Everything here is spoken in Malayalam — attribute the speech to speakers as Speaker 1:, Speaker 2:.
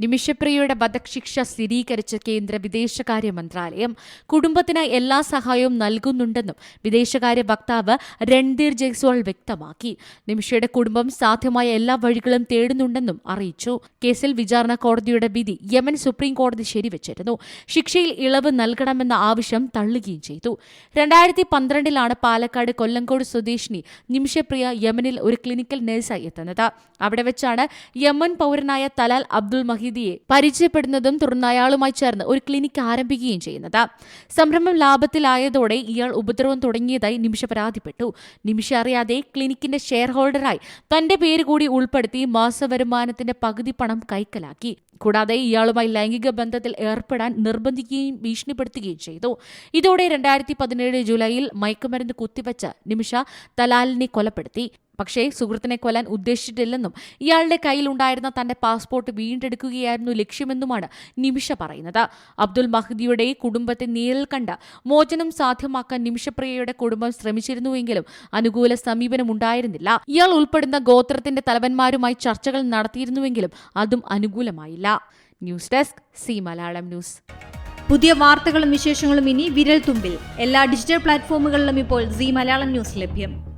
Speaker 1: നിമിഷപ്രിയയുടെ വധശിക്ഷ സ്ഥിരീകരിച്ച കേന്ദ്ര വിദേശകാര്യ മന്ത്രാലയം കുടുംബത്തിന് എല്ലാ സഹായവും നൽകുന്നുണ്ടെന്നും വിദേശകാര്യ വക്താവ് രൺധീർ ജയ്സ്വാൾ വ്യക്തമാക്കി. നിമിഷയുടെ കുടുംബം സാധ്യമായ എല്ലാ വഴികളും തേടുന്നുണ്ടെന്നും അറിയിച്ചു. കേസിൽ വിചാരണ കോടതിയുടെ വിധി യമൻ സുപ്രീം കോടതി ശരിവച്ചിരുന്നു. ശിക്ഷയിൽ ഇളവ് നൽകണമെന്ന ആവശ്യം തള്ളുകയും ചെയ്തു. 2012 പാലക്കാട് കൊല്ലങ്കോട് സ്വദേശിനി നിമിഷപ്രിയ യമനിൽ ഒരു ക്ലിനിക്കൽ നഴ്സായി എത്തുന്നത്. അവിടെ വെച്ചാണ് യമൻ പൗരനായ തലാൽ അബ്ദുൾ മഹീദിയെ പരിചയപ്പെടുന്നതും തുടർന്ന് അയാളുമായി ചേർന്ന് ഒരു ക്ലിനിക്ക് ആരംഭിക്കുകയും ചെയ്യുന്നത്. സംരംഭം ലാഭത്തിലായതോടെ ഇയാൾ ഉപദ്രവം തുടങ്ങിയതായി നിമിഷ പരാതിപ്പെട്ടു. നിമിഷ അറിയാതെ ക്ലിനിക്കിന്റെ ഷെയർ ഹോൾഡറായി തന്റെ പേര് കൂടി ഉൾപ്പെടുത്തി മാസവരുമാനത്തിന്റെ പകുതി പണം കൈക്കലാക്കി. കൂടാതെ ഇയാളുമായി ലൈംഗിക ബന്ധത്തിൽ ഏർപ്പെടാൻ നിർബന്ധിക്കുകയും ഭീഷണിപ്പെടുത്തുകയും ചെയ്തു. ഇതോടെ 2017 ജൂലൈയിൽ മയക്കുമരുന്ന് കുത്തിവെച്ച് നിമിഷ തലാലിനെ കൊലപ്പെടുത്തി. പക്ഷേ സുഹൃത്തിനെ കൊല്ലാൻ ഉദ്ദേശിച്ചിട്ടില്ലെന്നും ഇയാളുടെ കയ്യിലുണ്ടായിരുന്ന തന്റെ പാസ്പോർട്ട് വീണ്ടെടുക്കുകയായിരുന്നു ലക്ഷ്യമെന്നുമാണ് നിമിഷ പറയുന്നത്. അബ്ദുൾ മഹ്ദിയുടെ കുടുംബത്തെ നേരിൽ കണ്ട് മോചനം സാധ്യമാക്കാൻ നിമിഷപ്രിയയുടെ കുടുംബം ശ്രമിച്ചിരുന്നുവെങ്കിലും അനുകൂല സമീപനം ഉണ്ടായിരുന്നില്ല. ഇയാൾ ഉൾപ്പെടുന്ന ഗോത്രത്തിന്റെ തലവന്മാരുമായി ചർച്ചകൾ നടത്തിയിരുന്നുവെങ്കിലും അതും അനുകൂലമായില്ല. News desk Zee Malayalam news.
Speaker 2: പുതിയ വാർത്തകളും വിശേഷങ്ങളും ഇനി വിരൽ തുമ്പിൽ. എല്ലാ ഡിജിറ്റൽ പ്ലാറ്റ്ഫോമുകളിലും ഇപ്പോൾ സി മലയാളം ന്യൂസ് ലഭ്യം.